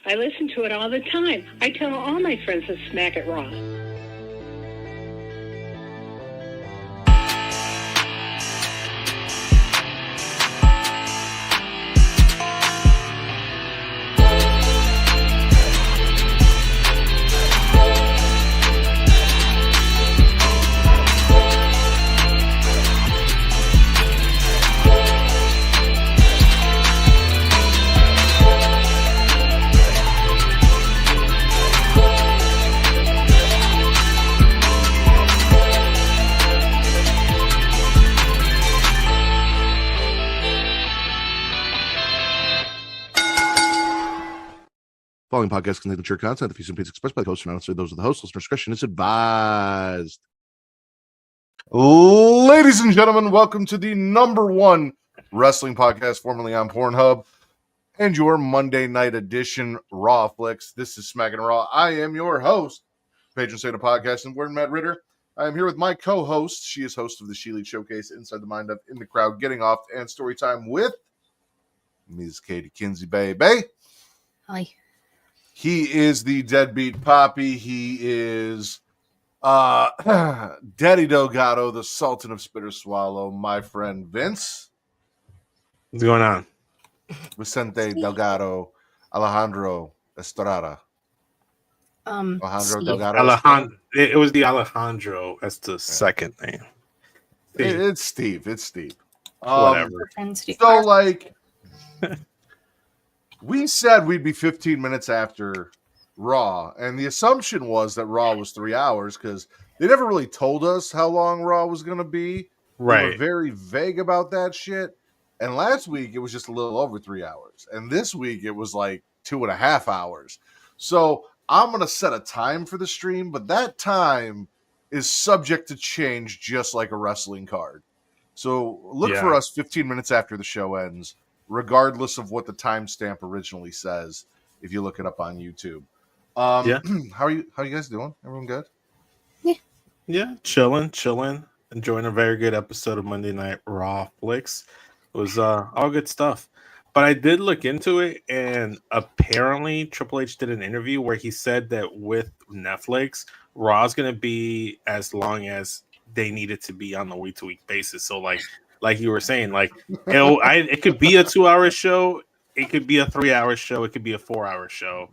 I listen to it all the time. I tell all my friends to Smack It Raw. Following podcast contains mature content. The views and opinions expressed by the host are not necessarily those of the host. Listener discretion is advised. Ladies and gentlemen, welcome to the #1 wrestling podcast formerly on Pornhub and your Monday night edition RawFlix. This is Smackin It Raw. I am your host, patron saint of podcast and word Matt Ritter. I am here with my co-host. She is host of the She League Showcase, Inside the Mind of, In the Crowd, Getting Off, and Story Time with Ms. Katie Kinsey, baby. Hi. He is the deadbeat Poppy. He is Daddy Delgado, the Sultan of Spitter Swallow, my friend Vince. What's going on? Vicente Delgado, Alejandro Estrada. Alejandro Delgado. It was the Alejandro. That's the second name. It's Steve. Whatever. So, like, we said we'd be 15 minutes after Raw, and the assumption was that Raw was 3 hours because they never really told us how long Raw was going to be. Right. They were very vague about that shit. And last week, it was just a little over 3 hours. And this week, it was like 2.5 hours. So I'm going to set a time for the stream, but that time is subject to change just like a wrestling card. So look for us 15 minutes after the show ends, regardless of what the timestamp originally says, if you look it up on YouTube. How are you guys doing? Everyone good? Yeah, chilling. Enjoying a very good episode of Monday Night Raw Flix. It was all good stuff. But I did look into it, and apparently Triple H did an interview where he said that with Netflix, Raw is going to be as long as they need it to be on a week-to-week basis. So, like you were saying, like it could be a 2-hour show, it could be a 3-hour show, it could be a 4-hour show.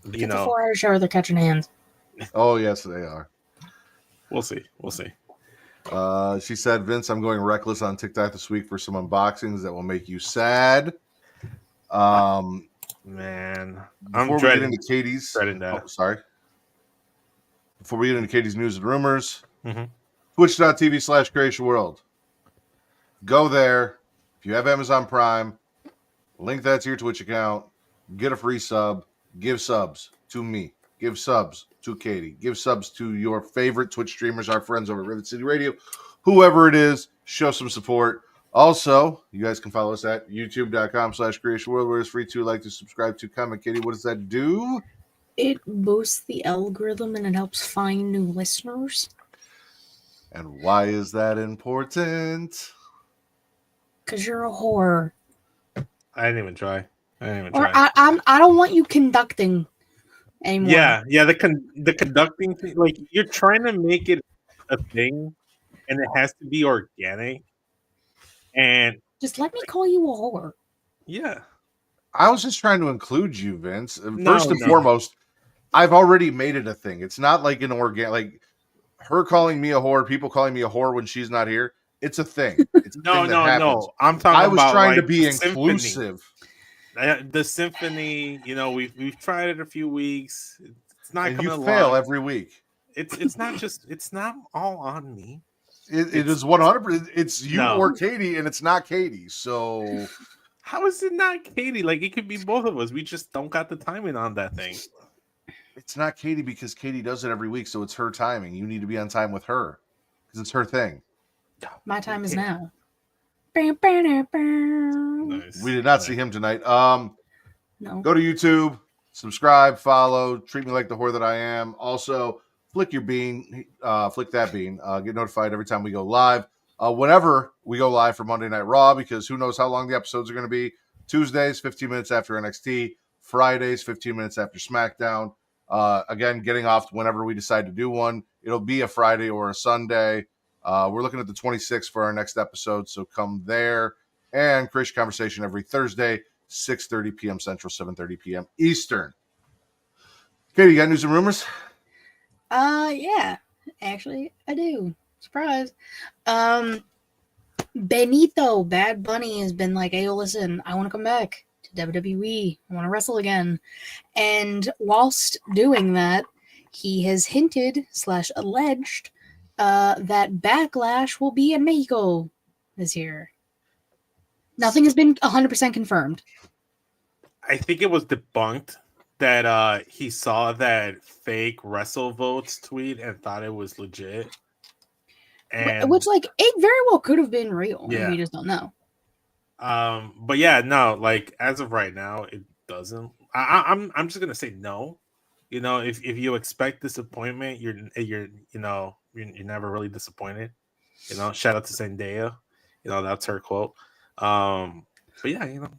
It's a 4-hour show. They're catching hands. Oh yes, they are. We'll see. She said, Vince, I'm going reckless on TikTok this week for some unboxings that will make you sad. Man, before we get into Katie's, that. Before we get into Katie's news and rumors, Twitch.tv/Creation World. Go there. If you have Amazon Prime, link that to your Twitch account. Get a free sub. Give subs to me. Give subs to Katie. Give subs to your favorite Twitch streamers, our friends over at Rivet City Radio. Whoever it is, show some support. Also, you guys can follow us at youtube.com/Creation World, where it's free to like to subscribe to comment. Katie, what does that do? It boosts the algorithm and it helps find new listeners. And why is that important? Because you're a whore. I didn't even try. I don't want you conducting anymore. Yeah. The conducting thing, like you're trying to make it a thing, and it has to be organic. And just let me call you a whore. Yeah, I was just trying to include you, Vince. First and foremost, I've already made it a thing. It's not like an organic, like her calling me a whore, people calling me a whore when she's not here. It's a thing. It's a thing that happens. I'm talking about. I was trying to be inclusive. Symphony. The symphony, we've tried it a few weeks. It's not coming along. You fail every week. It's not all on me. It is 100%. It's you or Katie, and it's not Katie. So how is it not Katie? Like it could be both of us. We just don't got the timing on that thing. It's not Katie because Katie does it every week, so it's her timing. You need to be on time with her because it's her thing. My time is now. Nice. We did not see him tonight. No. Go to YouTube, subscribe, follow, treat me like the whore that I am. Also, flick that bean. Get notified every time we go live. Whenever we go live for Monday Night Raw, because who knows how long the episodes are going to be. Tuesdays, 15 minutes after NXT. Fridays, 15 minutes after SmackDown. Again, getting off whenever we decide to do one. It'll be a Friday or a Sunday. We're looking at the 26th for our next episode, so come there. And Creation Conversation every Thursday, 6:30 p.m. Central, 7:30 p.m. Eastern. Katie, you got news and rumors? Yeah. Actually, I do. Surprise. Benito, Bad Bunny, has been like, hey, listen, I want to come back to WWE. I want to wrestle again. And whilst doing that, he has hinted / alleged that Backlash will be in Mexico this year. Nothing has been 100% confirmed. I think it was debunked that he saw that fake WrestleVotes tweet and thought it was legit. And Which, like, it very well could have been real. Yeah. We just don't know. But yeah, no, like as of right now, it doesn't. I'm just gonna say no. You know, if you expect disappointment, you're never really disappointed. You know, shout out to Zendaya. You know, that's her quote. But yeah, you know,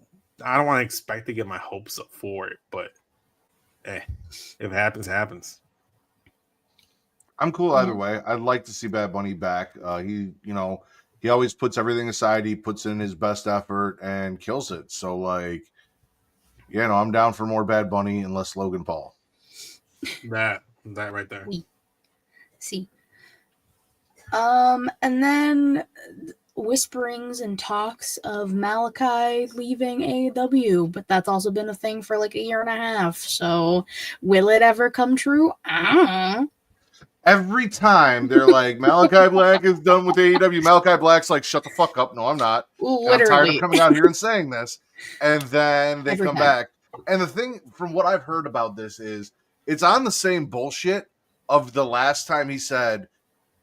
I don't want to expect to get my hopes up for it, but hey, if it happens, it happens. I'm cool either way. I'd like to see Bad Bunny back. He always puts everything aside. He puts in his best effort and kills it. So, like, I'm down for more Bad Bunny and less Logan Paul. That right there. See. And then whisperings and talks of Malachi leaving AEW, but that's also been a thing for like a year and a half. So, will it ever come true? I don't know. Every time they're like, Malachi Black is done with AEW. Malachi Black's like, shut the fuck up. No, I'm not. Literally. I'm tired of coming out here and saying this. And then they Every come time. back. And the thing, from what I've heard about this, is it's on the same bullshit of the last time he said,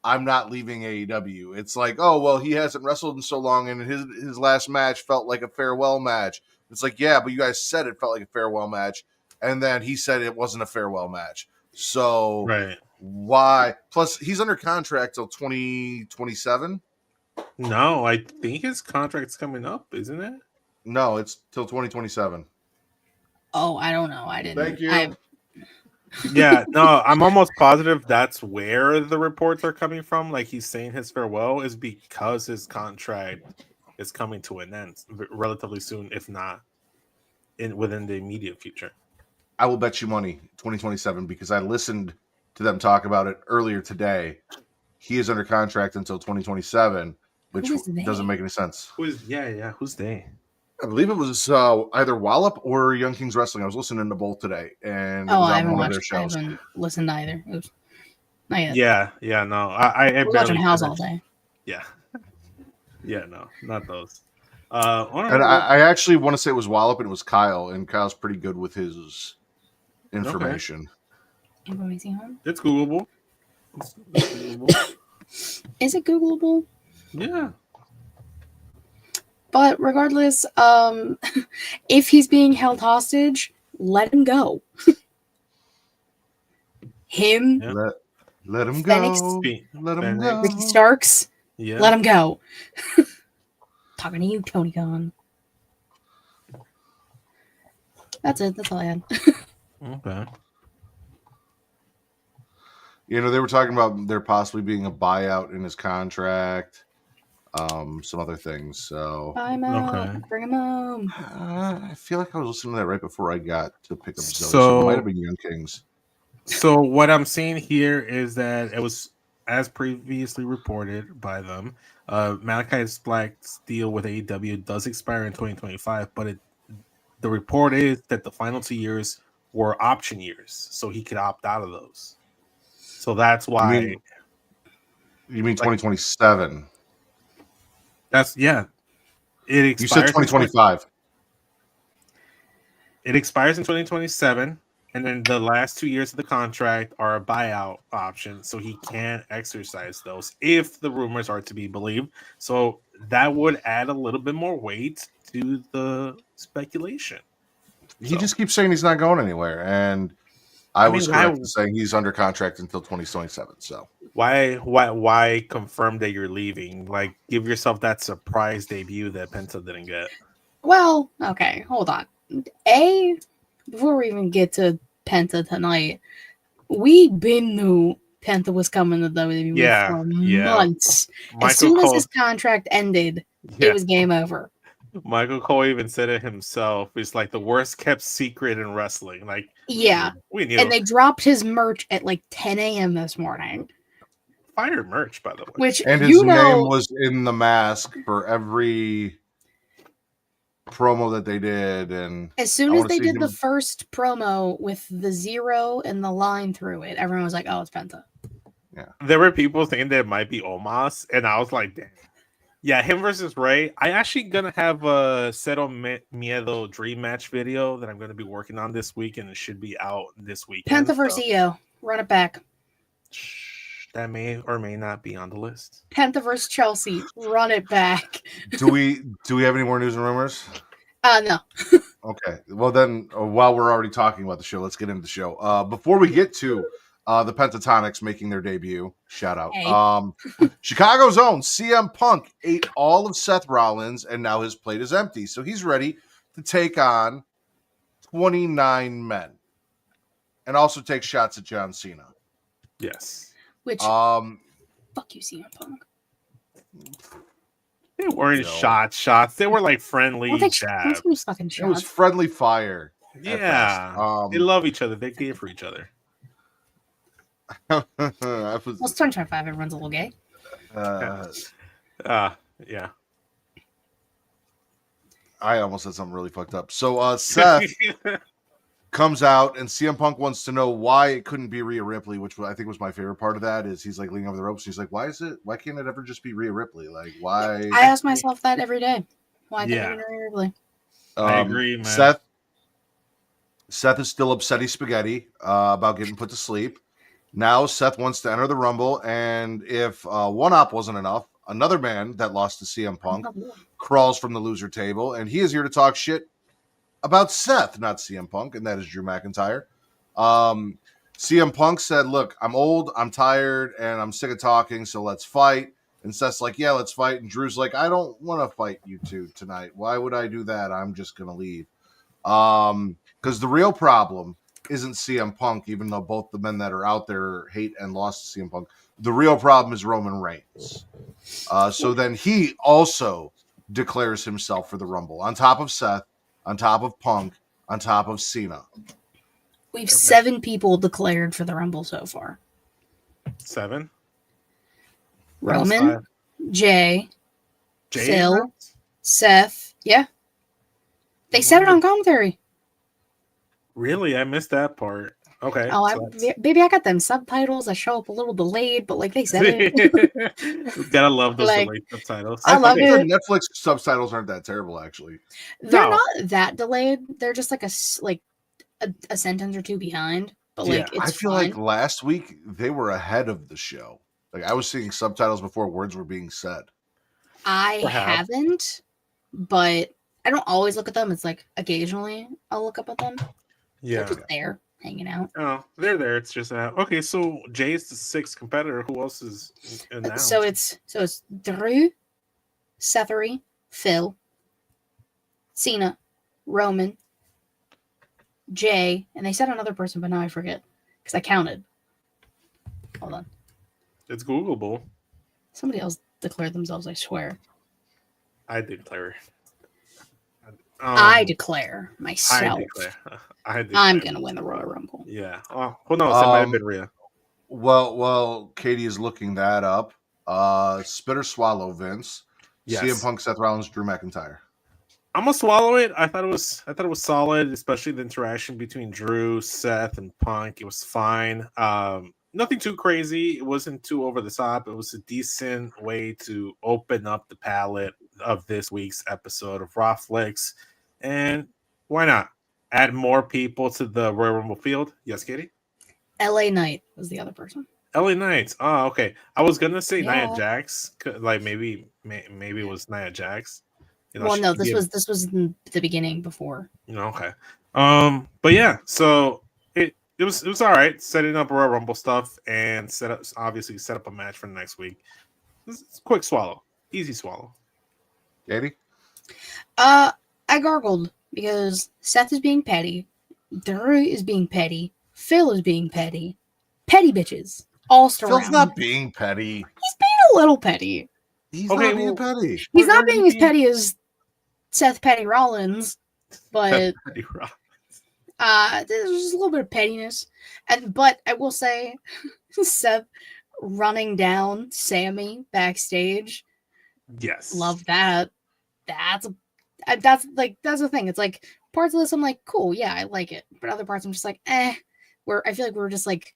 I'm not leaving AEW. It's like, oh, well, he hasn't wrestled in so long, and his last match felt like a farewell match. It's like, yeah, but you guys said it felt like a farewell match. And then he said it wasn't a farewell match. So... Right. Why? Plus, he's under contract till 2027. No, I think his contract's coming up, isn't it? No, it's till 2027. Oh, I don't know. I didn't. Thank you. Yeah, no, I'm almost positive that's where the reports are coming from. Like he's saying his farewell is because his contract is coming to an end relatively soon, if not within the immediate future. I will bet you money 2027 because I listened to them talk about it earlier today. He is under contract until 2027, which doesn't make any sense. Who's they? I believe it was either Wallop or Young Kings Wrestling. I was listening to both today, and it was I on haven't one of their watched. I shows. haven't listened to either. Oops. Not yet. Yeah, no. I We're watching barely House all day. Yeah. Yeah, no, not those. And I actually want to say it was Wallop and it was Kyle, and Kyle's pretty good with his information. Information. It's Googleable. It's Googleable. Is it Googleable? Yeah. But regardless, if he's being held hostage, let him go. Him, Yeah. Let him Phoenix. go. Let him go. Ricky Starks, Yeah. let him go. Talking to you, Tony Khan. That's it. That's all I had. Okay. They were talking about there possibly being a buyout in his contract, some other things. So Buy him out. Okay. Bring him home. I feel like I was listening to that right before I got to pick up Zoe. So- it might have been Young Kings. So what I'm seeing here is that it was, as previously reported by them, Malachi Black's deal with AEW does expire in 2025, but the report is that the final 2 years were option years, so he could opt out of those. So that's why. You mean 2027? That's yeah. It expires. You said 2025. It expires in 2027, and then the last 2 years of the contract are a buyout option, so he can exercise those if the rumors are to be believed. So that would add a little bit more weight to the speculation. He just keeps saying he's not going anywhere, and I was correct in saying he's under contract until 2027. So why confirm that you're leaving? Like, give yourself that surprise debut that Penta didn't get. Well, okay, hold on. before we even get to Penta tonight, we been knew Penta was coming to WWE for months. As soon as his contract ended, it was game over. Michael Cole even said it himself. It's like the worst kept secret in wrestling. Like, we knew. And they dropped his merch at like 10 a.m. this morning. Fire merch, by the way. And his name was in the mask for every promo that they did. And as soon as they did the first promo with the 0 and the line through it, everyone was like, "Oh, it's Penta." Yeah, there were people thinking that it might be Omos, and I was like, "Damn." Yeah, him versus Ray. I actually gonna have a Cero Miedo dream match video that I'm gonna be working on this week, and it should be out this weekend. Penta versus Io. Run it back. That may or may not be on the list. Penta versus Chelsea. Run it back. Do we have any more news and rumors? No. Okay. Well, then, while we're already talking about the show, let's get into the show. Before we get to the Pentatonics making their debut, shout out. Hey. Chicago's own CM Punk ate all of Seth Rollins, and now his plate is empty. So he's ready to take on 29 men, and also take shots at John Cena. Yes. Which fuck you, CM Punk. They weren't shots. They were like friendly jabs. It was friendly fire. Yeah. They love each other. They care for each other. Well, it's 2025. Everyone's a little gay. Yeah. I almost said something really fucked up. So Seth comes out, and CM Punk wants to know why it couldn't be Rhea Ripley, which I think was my favorite part of that. Is he's like leaning over the ropes. He's like, why can't it ever just be Rhea Ripley? Like, why? I ask myself that every day. Why can't it be Rhea Ripley? I agree, man. Seth is still upsetty spaghetti about getting put to sleep. Now Seth wants to enter the Rumble, and if one op wasn't enough, another man that lost to CM Punk crawls from the loser table, and he is here to talk shit about Seth, not CM Punk, and that is Drew McIntyre. CM Punk said, look, I'm old, I'm tired, and I'm sick of talking, so let's fight. And Seth's like, yeah, let's fight. And Drew's like, I don't want to fight you two tonight. Why would I do that? I'm just going to leave. Because the real problem isn't CM Punk, even though both the men that are out there hate and lost to CM Punk. The real problem is Roman Reigns. So then he also declares himself for the Rumble, on top of Seth, on top of Punk, on top of Cena. We've 7 people declared for the Rumble so far. 7? Roman, Jay, Phil, Seth. Yeah. They said it on commentary. Really? I missed that part. Okay. Oh, baby, I got them subtitles. I show up a little delayed, but like they said it. Gotta love those delayed subtitles. I love it. The Netflix subtitles aren't that terrible, actually. They're not that delayed. They're just like a sentence or two behind. But like, it's I feel fine. like last week they were ahead of the show. Like I was seeing subtitles before words were being said. I haven't, but I don't always look at them. It's like occasionally I'll look up at them. Yeah, they're just there hanging out. Oh, they're there. It's just okay. So Jay's the 6th competitor. Who else is announced? So it's Drew, Sethery, Phil, Cena, Roman, Jay, and they said another person, but now I forget because I counted. Hold on. It's Googleable. Somebody else declared themselves, I swear. I declare. I declare myself. I declare. I'm going to win the Royal Rumble. Yeah. Oh, who knows? It might have been Rhea. Well, Katie is looking that up. Spit or swallow, Vince. Yes. CM Punk, Seth Rollins, Drew McIntyre. I'm gonna swallow it. I thought it was solid, especially the interaction between Drew, Seth, and Punk. It was fine. Nothing too crazy. It wasn't too over the top. It was a decent way to open up the palette of this week's episode of RawFlix. And why not add more people to the Royal Rumble field? Yes, Katie? LA Knight was the other person. LA Knights. Oh, okay. I was gonna say Nia Jax. Like maybe it was Nia Jax. Well, no, this was in the beginning before. Okay. But yeah, so it was all right, setting up Royal Rumble stuff and set up a match for the next week. It's a quick swallow, easy swallow. Katie? I gargled because Seth is being petty Drew is being petty. Phil is being petty. Petty bitches all surround. Phil's not being petty. He's being a little petty. He's Okay, not being petty. He's not being as petty as Seth Petty Rollins, but Petty Rollins. there's just a little bit of pettiness. But I will say, Seth running down Sammy backstage. Yes. Love that. That's the thing. It's like parts of this I'm like, cool, yeah, I like it. But other parts I'm just like, I feel like we're just like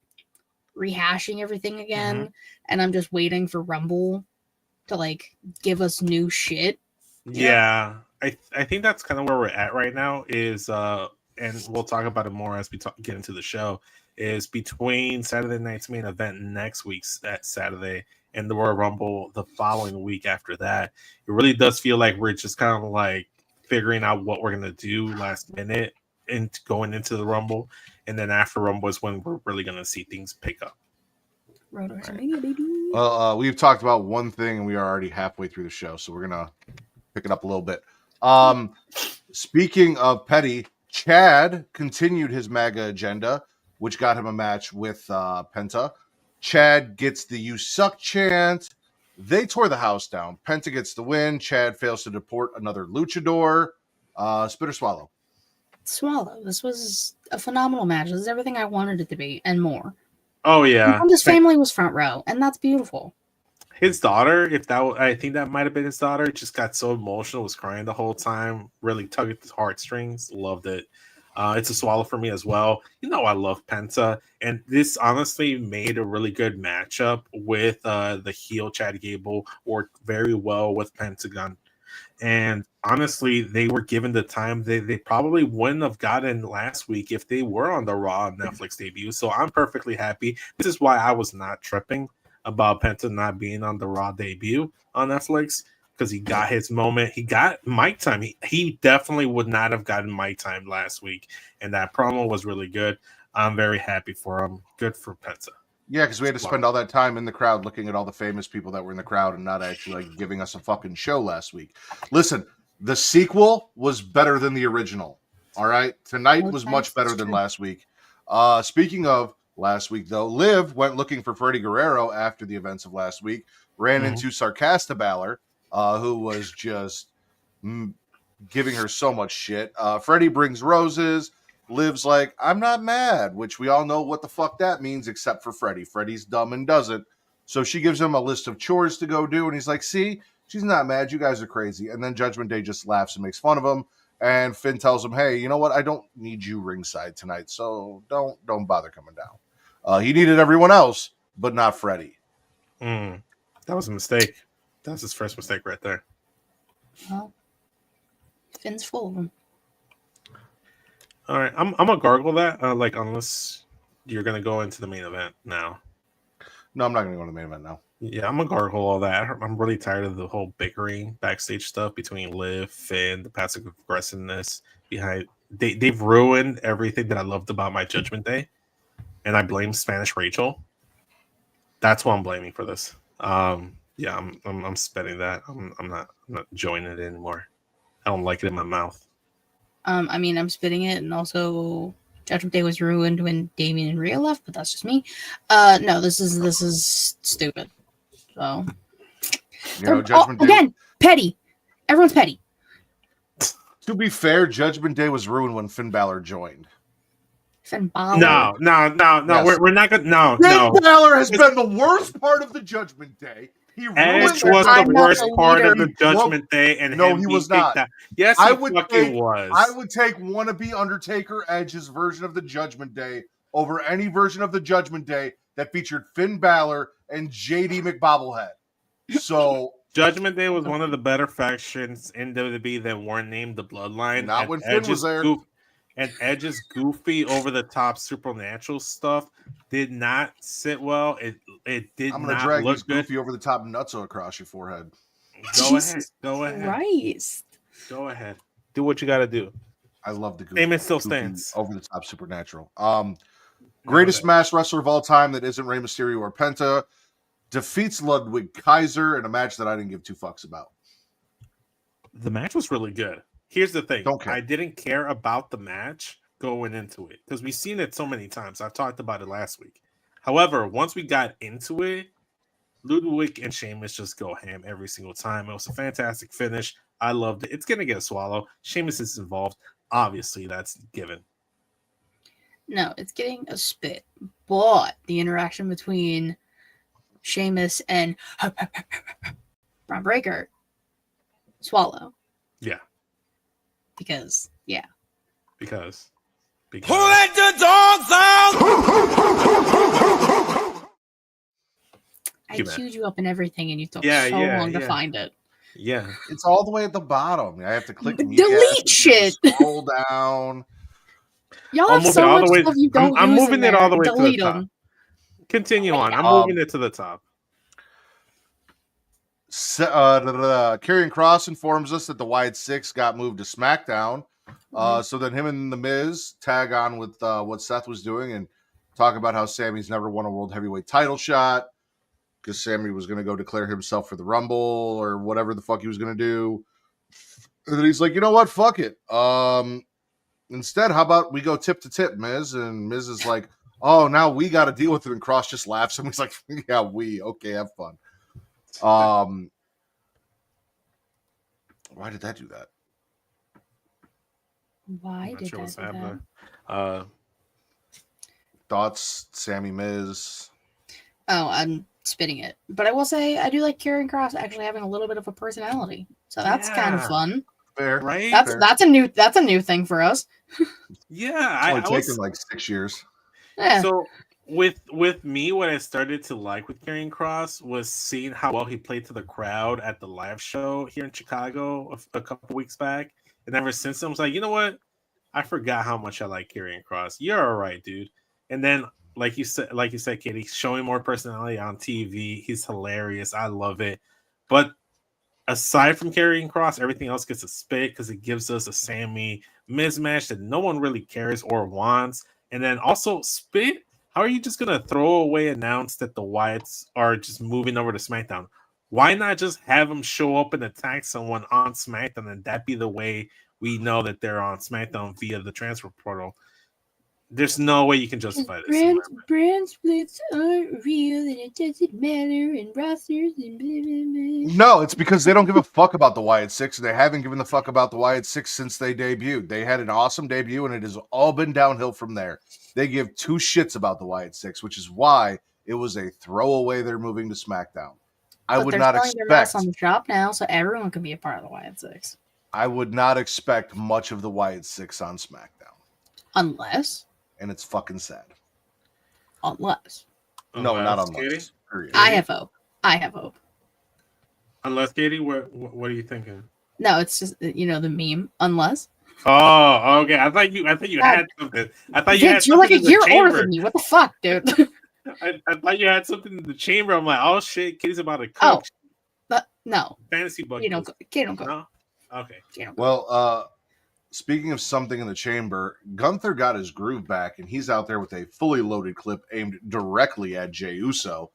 rehashing everything again, and I'm just waiting for Rumble to like give us new shit. Yeah. I think that's kind of where we're at right now is and we'll talk about it more as we get into the show, is between Saturday night's main event next week's that Saturday and the Royal Rumble the following week after that. It really does feel like we're just kind of like figuring out what we're going to do last minute and going into the Rumble. And then after Rumble is when we're really going to see things pick up. Road to WrestleMania, baby. Well, we've talked about one thing and we are already halfway through the show, so we're going to pick it up a little bit. Speaking of petty, Chad continued his MAGA agenda, which got him a match with Penta. Chad gets the "you suck" chant. They tore the house down. Penta gets the win. Chad fails to deport another luchador. Spit or swallow? Swallow. This was a phenomenal match. This is everything I wanted it to be and more. Oh yeah. And his family was front row, and that's beautiful. His daughter, I think that might have been his daughter, just got so emotional, was crying the whole time, really tugged at the heartstrings. Loved it. It's a swallow for me as well. You know I love Penta, and this honestly made a really good matchup with the heel Chad Gable, worked very well with Pentagon. And honestly, they were given the time they probably wouldn't have gotten last week if they were on the Raw Netflix debut. So I'm perfectly happy. This is why I was not tripping about Penta not being on the Raw debut on Netflix, because he got his moment. He got mic time. He definitely would not have gotten mic time last week, and that promo was really good. I'm very happy for him. Good for Penta. Yeah, because we had to spend all that time in the crowd looking at all the famous people that were in the crowd and not actually like giving us a fucking show last week. Listen, the sequel was better than the original. All right? Tonight was much better than last week. Speaking of last week, though, Liv went looking for Freddie Guerrero after the events of last week, ran into Sarcasta Balor, who was just giving her so much shit. Freddie brings roses. Liv's like, I'm not mad, which we all know what the fuck that means, except for Freddie. Freddie's dumb and doesn't. So she gives him a list of chores to go do, and he's like, see, she's not mad. You guys are crazy. And then Judgment Day just laughs and makes fun of him. And Finn tells him, hey, you know what? I don't need you ringside tonight, so don't bother coming down. He needed everyone else, but not Freddie. That was a mistake. That was his first mistake right there. Well, Finn's full of them. All right, I'm gonna gargle that. Unless you're gonna go into the main event now. No, I'm not gonna go to the main event now. Yeah, I'm gonna gargle all that. I'm really tired of the whole bickering backstage stuff between Liv, Finn, the passive aggressiveness behind. They've ruined everything that I loved about my Judgment Day, and I blame Spanish Rachel. That's what I'm blaming for this. Yeah, I'm spitting that. I'm not enjoying it anymore. I don't like it in my mouth. I mean, I'm spitting it, and also Judgment Day was ruined when Damian and Rhea left, but that's just me. No, this is stupid. So, Judgment Day again, petty. Everyone's petty. To be fair, Judgment Day was ruined when Finn Balor joined. Finn Balor. No. Yes. We're not gonna. No. Finn Balor has been the worst part of the Judgment Day. Edge was the worst part of the Judgment Day, and no, he was not. Yes, he fucking was. I would take wannabe Undertaker Edge's version of the Judgment Day over any version of the Judgment Day that featured Finn Balor and JD McBobblehead. So Judgment Day was one of the better factions in WWE that weren't named the Bloodline. Not when Finn was there. And Edge's goofy, over-the-top supernatural stuff did not sit well. It did not look good. I'm going to drag this goofy, over-the-top nutso across your forehead. Go ahead. Christ. Go ahead. Do what you got to do. I love the goofy. Statement still stands. Over-the-top supernatural. Greatest masked wrestler of all time that isn't Rey Mysterio or Penta defeats Ludwig Kaiser in a match that I didn't give two fucks about. The match was really good. Here's the thing. Don't care. I didn't care about the match going into it because we've seen it so many times. I talked about it last week. However, once we got into it, Ludwig and Sheamus just go ham every single time. It was a fantastic finish. I loved it. It's gonna get a swallow. Sheamus is involved. Obviously, that's given. No, it's getting a spit. But the interaction between Sheamus and Braun Breaker, swallow. Yeah. Because. Because. Who let the dogs out? I queued you up and everything, and you took so long to find it. Yeah. It's all the way at the bottom. I have to click delete shit. Scroll down. Y'all have so much stuff you don't I'm use moving it all the way to the top. them. Continue on. I'm moving it to the top. Karrion Kross informs us that the Wyatt Six got moved to SmackDown. So then him and The Miz tag on with what Seth was doing and talk about how Sammy's never won a World Heavyweight title shot because Sammy was going to go declare himself for the Rumble or whatever the fuck he was going to do. And then he's like, you know what? Fuck it. Instead, how about we go tip to tip, Miz? And Miz is like, oh, now we got to deal with it. And Kross just laughs. And he's like, yeah, okay, have fun. Why did that do that? Why did that do that? Thoughts, Sammy Miz? Oh, I'm spitting it. But I will say, I do like Karrion Kross actually having a little bit of a personality. So that's kind of fun. Fair. Right? That's a new thing for us. Yeah. It's only taken like 6 years. Yeah. So with me, what I started to like with Karrion Kross was seeing how well he played to the crowd at the live show here in Chicago a couple weeks back. And ever since then, I was like, you know what? I forgot how much I like Karrion Kross. You're all right, dude. And then, like you said, Katie, showing more personality on TV. He's hilarious. I love it. But aside from Karrion Kross, everything else gets a spit because it gives us a Sammy Miz match that no one really cares or wants. And then also spit. How are you just gonna throw away announce that the Wyatts are just moving over to SmackDown? Why not just have them show up and attack someone on SmackDown and that be the way we know that they're on SmackDown via the transfer portal? There's no way you can justify this. Brand splits aren't real and it doesn't matter and rosters and blah, blah, blah. No, it's because they don't give a fuck about the Wyatt Six. And they haven't given the fuck about the Wyatt Six since they debuted. They had an awesome debut and it has all been downhill from there. They give two shits about the Wyatt Six, which is why it was a throwaway they're moving to SmackDown. I would not expect on the shop now, so everyone can be a part of the Wyatt Six. I would not expect much of the Wyatt Six on SmackDown. Unless. And it's fucking sad. Unless. No, not unless. Katie? I have hope. Unless, Katie, what are you thinking? No, it's just the meme. Unless. Oh, okay. I thought you had something. I thought you had something. You're like a year older than me. What the fuck, dude? I thought you had something in the chamber. I'm like, oh shit, Katie's about to cook. Oh, but no. Fantasy book. You don't cook. Katie don't cook. No? Okay. Well, speaking of something in the chamber, Gunther got his groove back, and he's out there with a fully loaded clip aimed directly at Jey Uso.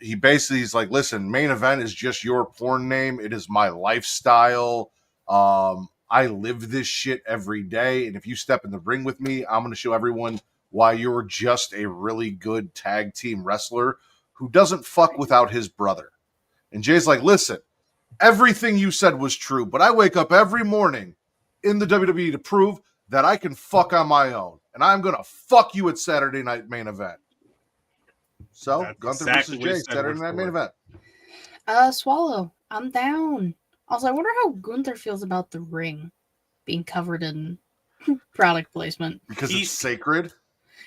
He's like, listen, main event is just your porn name. It is my lifestyle. I live this shit every day, and if you step in the ring with me, I'm going to show everyone why you're just a really good tag team wrestler who doesn't fuck without his brother. And Jay's like, listen, everything you said was true, but I wake up every morning in the WWE to prove that I can fuck on my own, and I'm going to fuck you at Saturday Night Main Event. So, That's Gunther exactly versus Jay, Saturday Night Main Event. Swallow, I'm down. Also, I wonder how Gunther feels about the ring being covered in product placement. Because it's sacred?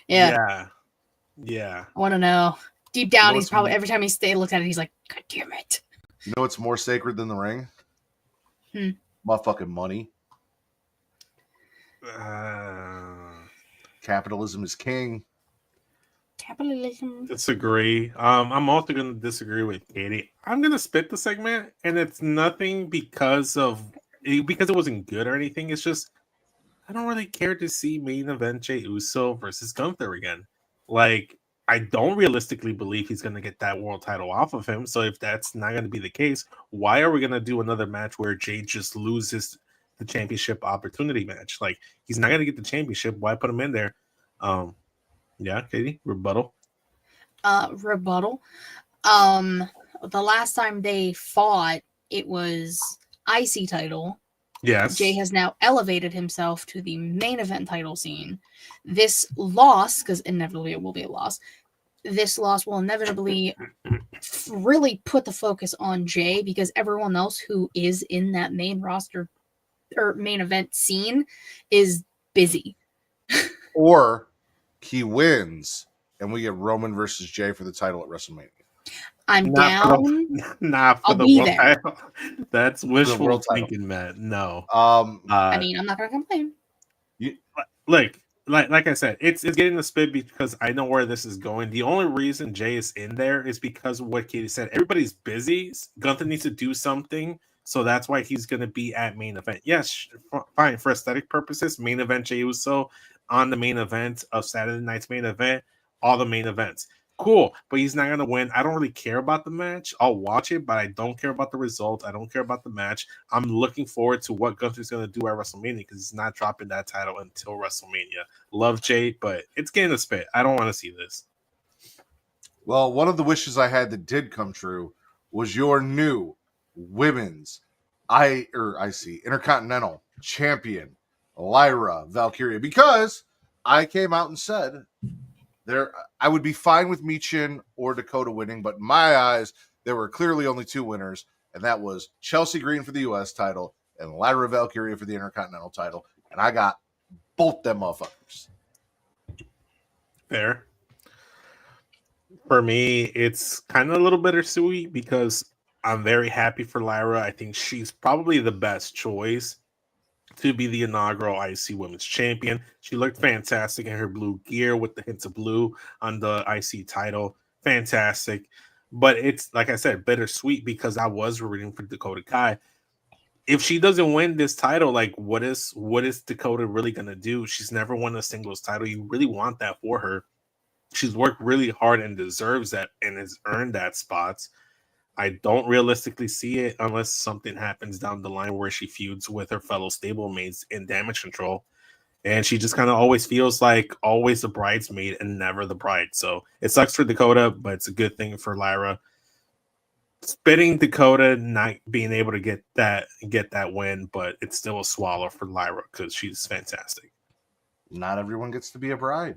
Yeah. I want to know. Deep down, he's probably, every time he looks at it, he's like, God damn it. You know what's more sacred than the ring? Motherfucking money. Capitalism is king. Capitalism. Disagree. I'm also going to disagree with Katie. I'm going to spit the segment, and it's nothing because it wasn't good or anything. It's just I don't really care to see main event Jey Uso versus Gunther again. Like, I don't realistically believe he's going to get that world title off of him. So if that's not going to be the case, why are we going to do another match where Jey just loses the championship opportunity match. Like, he's not gonna get the championship. Why put him in there? Yeah, Katie, rebuttal. Rebuttal. The last time they fought, it was IC title. Yes. Jay has now elevated himself to the main event title scene. This loss, because inevitably it will be a loss, this loss will inevitably really put the focus on Jay, because everyone else who is in that main roster or main event scene is busy. Or he wins and we get Roman versus Jay for the title at WrestleMania. I'm Not down. Not for I'll the be world there. title. That's wishful world title. thinking, Matt. No. I mean, I'm not gonna complain. Like I said, it's getting the spit because I know where this is going. The only reason Jay is in there is because of what Katie said. Everybody's busy. Gunther needs to do something, so that's why he's going to be at main event. Yes, fine, for aesthetic purposes. Main event Jey Uso on the main event of Saturday night's main event. All the main events. Cool, but he's not going to win. I don't really care about the match. I'll watch it, but I don't care about the result. I don't care about the match. I'm looking forward to what Gunther's going to do at WrestleMania because he's not dropping that title until WrestleMania. Love Jay, but it's getting a spit. I don't want to see this. Well, one of the wishes I had that did come true was your new women's Intercontinental champion, Lyra Valkyria, because I came out and said I would be fine with Michin or Dakota winning, but in my eyes, there were clearly only two winners, and that was Chelsea Green for the U.S. title and Lyra Valkyria for the Intercontinental title, and I got both them motherfuckers. Fair. For me, it's kind of a little bittersweet because I'm very happy for Lyra. I think she's probably the best choice to be the inaugural IC Women's Champion. She looked fantastic in her blue gear with the hints of blue on the IC title. Fantastic. But it's, like I said, bittersweet because I was rooting for Dakota Kai. If she doesn't win this title, like what is Dakota really going to do? She's never won a singles title. You really want that for her. She's worked really hard and deserves that and has earned that spot. I don't realistically see it unless something happens down the line where she feuds with her fellow stablemates in Damage Control. And she just kind of always feels like always the bridesmaid and never the bride. So it sucks for Dakota, but it's a good thing for Lyra. Spitting Dakota not being able to get that win, but it's still a swallow for Lyra because she's fantastic. Not everyone gets to be a bride.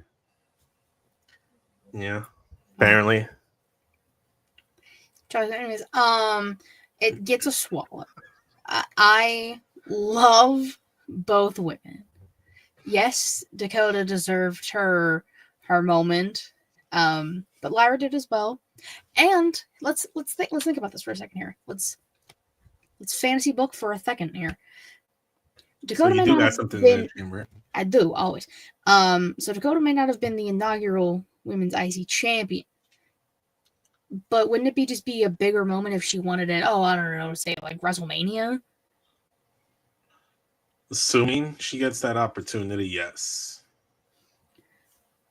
Yeah, apparently. Anyways, it gets a swallow. I love both women. Yes, Dakota deserved her moment, but Lyra did as well. And let's think about this for a second here. Let's fantasy book for a second here. Dakota so you may do not got have something been, in the chamber. I do always. So Dakota may not have been the inaugural women's IC champion. But wouldn't it just be a bigger moment if she wanted it? Oh, I don't know, say like WrestleMania. Assuming she gets that opportunity, yes.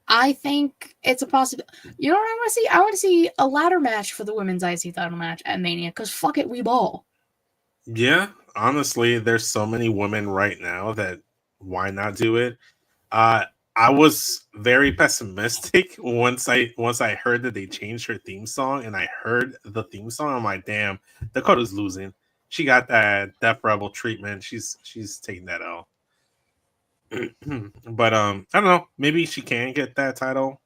I think it's a possibility. You know what I want to see? I want to see a ladder match for the women's IC title match at Mania. Because fuck it, we ball. Yeah, honestly, there's so many women right now that why not do it? I was very pessimistic once I heard that they changed her theme song, and I heard the theme song. I'm like, damn, Dakota's losing. She got that Death Rebel treatment. She's taking that out. But I don't know. Maybe she can get that title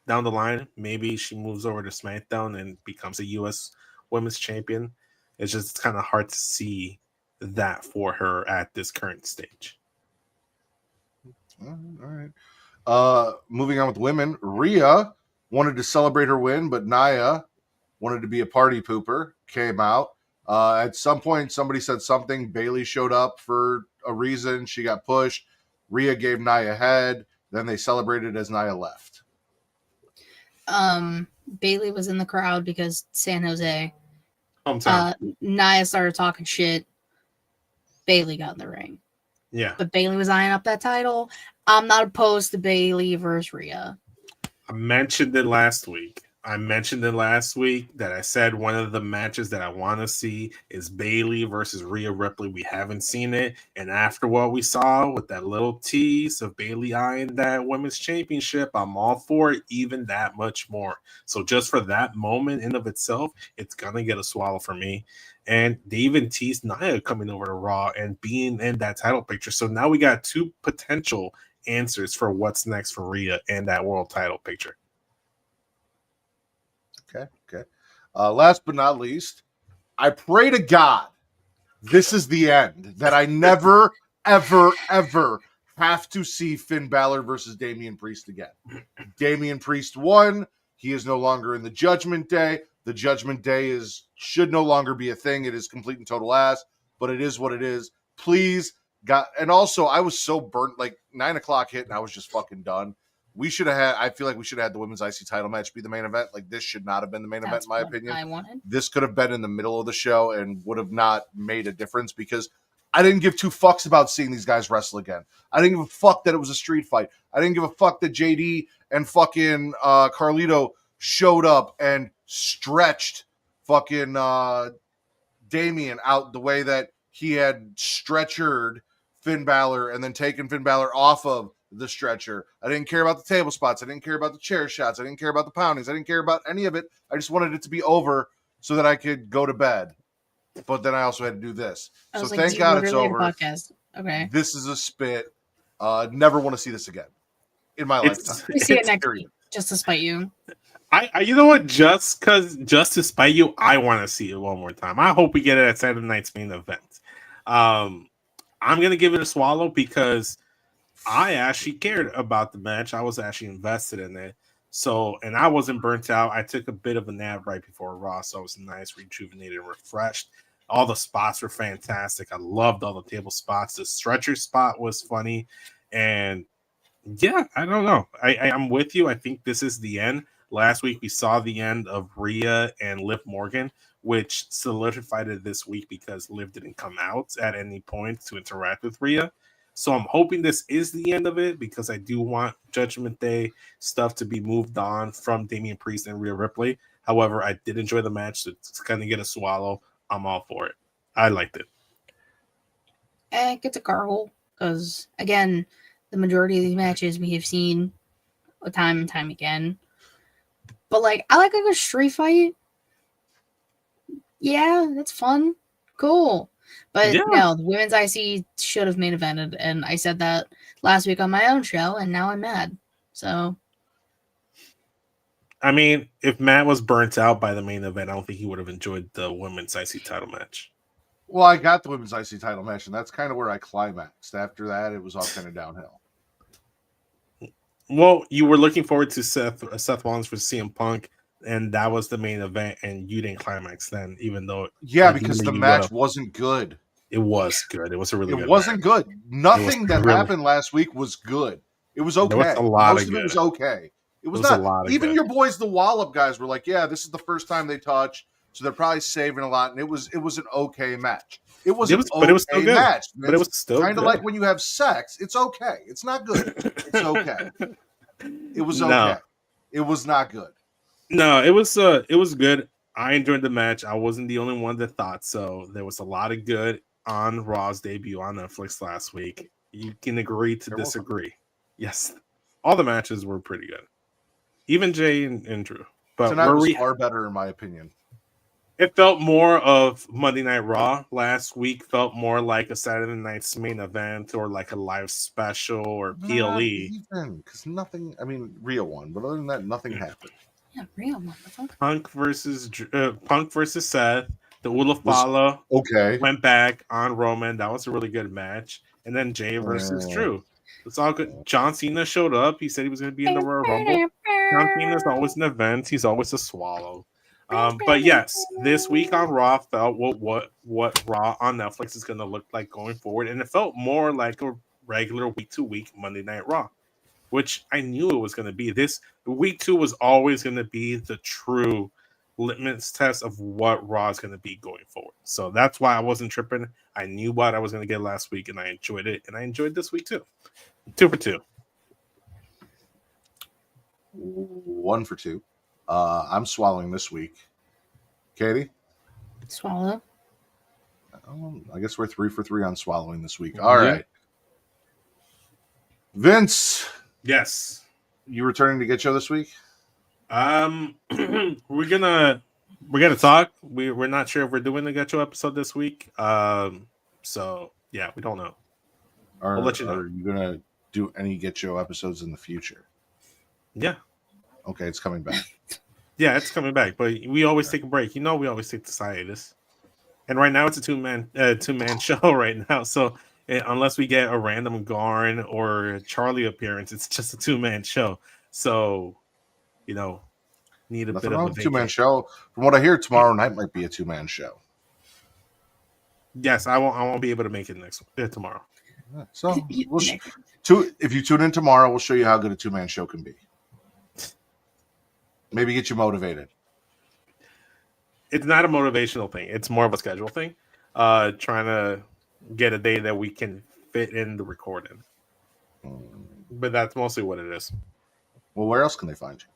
down the line. Maybe she moves over to SmackDown and becomes a U.S. Women's Champion. It's just kind of hard to see that for her at this current stage. All right. Moving on with women, Rhea wanted to celebrate her win, but Nia wanted to be a party pooper, came out. At some point, somebody said something. Bayley showed up for a reason. She got pushed. Rhea gave Nia a head. Then they celebrated as Nia left. Bayley was in the crowd because San Jose. Hometown. Nia started talking shit. Bayley got in the ring. Yeah. But Bayley was eyeing up that title. I'm not opposed to Bayley versus Rhea. I mentioned it last week. I mentioned it last week that I said one of the matches that I want to see is Bayley versus Rhea Ripley. We haven't seen it. And after what we saw with that little tease of Bayley eyeing that women's championship, I'm all for it, even that much more. So just for that moment in of itself, it's going to get a swallow for me. And they even teased Nia coming over to Raw and being in that title picture. So now we got two potential answers for what's next for Rhea and that world title picture. Okay. Last but not least, I pray to God this is the end, that I never, ever, ever have to see Finn Balor versus Damian Priest again. Damian Priest won. He is no longer in the Judgment Day. The Judgment Day should no longer be a thing. It is complete and total ass, but it is what it is. Please, God. And also, I was so burnt, like 9 o'clock hit and I was just fucking done. I feel like we should have had the women's IC title match be the main event. Like, this should not have been the main event, in my opinion. I wanted. This could have been in the middle of the show and would have not made a difference because I didn't give two fucks about seeing these guys wrestle again. I didn't give a fuck that it was a street fight. I didn't give a fuck that JD and fucking Carlito showed up and stretched fucking Damian out the way that he had stretchered Finn Balor and then taken Finn Balor off of the stretcher. I didn't care about the table spots. I didn't care about the chair shots. I didn't care about the poundings. I didn't care about any of it. I just wanted it to be over so that I could go to bed. But then I also had to do this. So thank God it's over. Podcast. Okay. This is a spit. Never want to see this again in my lifetime. We see it next week, just to spite you. I you know what? Just to spite you, I want to see it one more time. I hope we get it at Saturday night's main event. I'm gonna give it a swallow because I actually cared about the match. I was actually invested in it. So, and I wasn't burnt out. I took a bit of a nap right before Raw, so I was nice, rejuvenated, and refreshed. All the spots were fantastic. I loved all the table spots. The stretcher spot was funny. And yeah, I don't know. I'm with you. I think this is the end. Last week, we saw the end of Rhea and Liv Morgan, which solidified it this week because Liv didn't come out at any point to interact with Rhea. So I'm hoping this is the end of it because I do want Judgment Day stuff to be moved on from Damian Priest and Rhea Ripley. However, I did enjoy the match. So it's going to get a swallow. I'm all for it. I liked it. And it gets a gargle because, again, the majority of these matches we have seen time and time again. But, like, I like a good street fight. Yeah, that's fun. Cool. But no, the women's IC should have main evented, and I said that last week on my own show, and now I'm mad. So, I mean, if Matt was burnt out by the main event, I don't think he would have enjoyed the women's IC title match. Well, I got the women's IC title match, and that's kind of where I climaxed. After that, it was all kind of downhill. Well, you were looking forward to Seth Rollins for CM Punk, and that was the main event, and you didn't climax then, even though because the match wasn't good. It was good. It was a really good. It wasn't good. Nothing that happened last week was good. It was okay. There was a lot Most of it was okay. It was not. A lot of even your boys, the Wallop guys, were like, "Yeah, this is the first time they touched, so they're probably saving a lot." And it was an okay match. It was still good. Match. But it was still kind of like when you have sex. It's okay. It's not good. It's okay. It was okay. No. It was not good. No, it was good. I enjoyed the match. I wasn't the only one that thought so. There was a lot of good on Raw's debut on Netflix last week. You can agree to disagree. Welcome. Yes, all the matches were pretty good. Even Jay and Drew. But tonight was far better, in my opinion. It felt more of Monday Night Raw. Last week felt more like a Saturday night's main event or like a live special or PLE. Because nothing, I mean, Rhea won, but other than that, nothing happened. Yeah, Rhea won. Punk versus Seth. The Ulafala went back on Roman. That was a really good match. And then Jay versus Drew. It's all good. John Cena showed up. He said he was going to be in the Royal Rumble. John Cena's always an event. He's always a swallow. But yes, this week on Raw felt what Raw on Netflix is going to look like going forward. And it felt more like a regular week-to-week Monday Night Raw, which I knew it was going to be. This week 2 was always going to be the true litmus test of what Raw is going to be going forward. So that's why I wasn't tripping. I knew what I was going to get last week, and I enjoyed it. And I enjoyed this week too. 2 for 2. 1 for 2. I'm swallowing this week. Katie? Swallow. I guess we're 3 for 3 on swallowing this week. All right. Vince. Yes. You returning to Get Show this week? We're gonna talk. We're not sure if we're doing the Get Show episode this week. So yeah, we don't know. We'll let you know. Are you gonna do any Get Show episodes in the future? Yeah. Okay, it's coming back. Yeah, it's coming back, but we always take a break. We always take this hiatus. And right now it's a two-man show right now. So unless we get a random Garn or Charlie appearance, it's just a 2-man show. So, need a Nothing bit wrong of a with 2-man show. From what I hear, tomorrow night might be a 2-man show. Yes, I won't be able to make it tomorrow. So if you tune in tomorrow, we'll show you how good a 2-man show can be. Maybe get you motivated. It's not a motivational thing. It's more of a schedule thing. Trying to get a day that we can fit in the recording. But that's mostly what it is. Well, where else can they find you?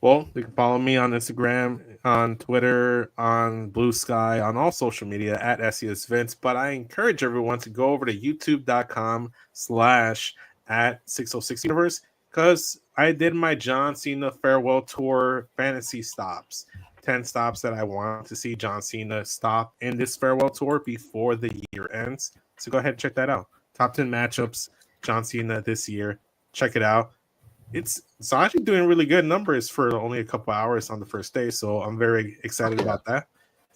Well, you can follow me on Instagram, on Twitter, on Blue Sky, on all social media at SESVince. But I encourage everyone to go over to youtube.com/@606universe because I did my John Cena farewell tour fantasy stops. 10 stops that I want to see John Cena stop in this farewell tour before the year ends. So go ahead and check that out. Top 10 matchups, John Cena this year. Check it out. It's actually doing really good numbers for only a couple hours on the first day. So I'm very excited about that.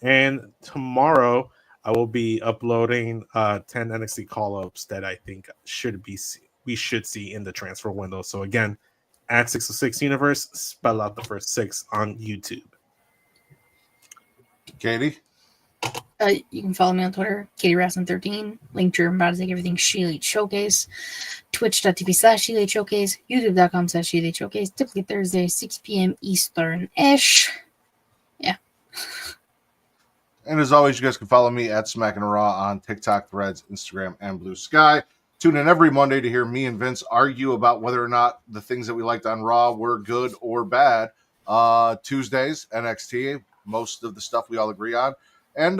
And tomorrow I will be uploading 10 NXT call-ups that I think we should see in the transfer window. So again, at 606 Universe, spell out the first 6 on YouTube. Katie? You can follow me on Twitter, KatieRasson13. Link to about to take everything She-Elite Showcase. Twitch.tv/She-Elite Showcase. YouTube.com/She-Elite Showcase. Typically Thursday, 6 p.m. Eastern-ish. Yeah. And as always, you guys can follow me at Smackin It Raw on TikTok, Threads, Instagram, and Blue Sky. Tune in every Monday to hear me and Vince argue about whether or not the things that we liked on Raw were good or bad. Tuesdays, NXT. Most of the stuff we all agree on. And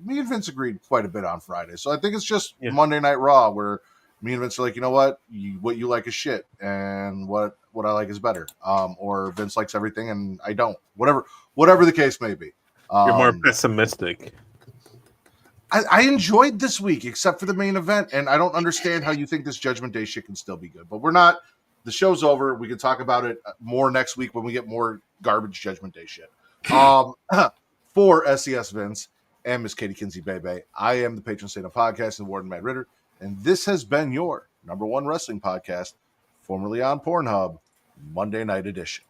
me and Vince agreed quite a bit on Friday. So I think it's just Monday Night Raw where me and Vince are like, you know what? What you like is shit. And what I like is better. Or Vince likes everything and I don't. Whatever the case may be. You're more pessimistic. I enjoyed this week except for the main event. And I don't understand how you think this Judgment Day shit can still be good. But we're not. The show's over. We can talk about it more next week when we get more garbage Judgment Day shit. For SES Vince and Miss Katie Kinsey Bebe, I am the patron saint of podcasting, Warden Matt Ritter, and this has been your #1 wrestling podcast, formerly on Pornhub, Monday Night Edition.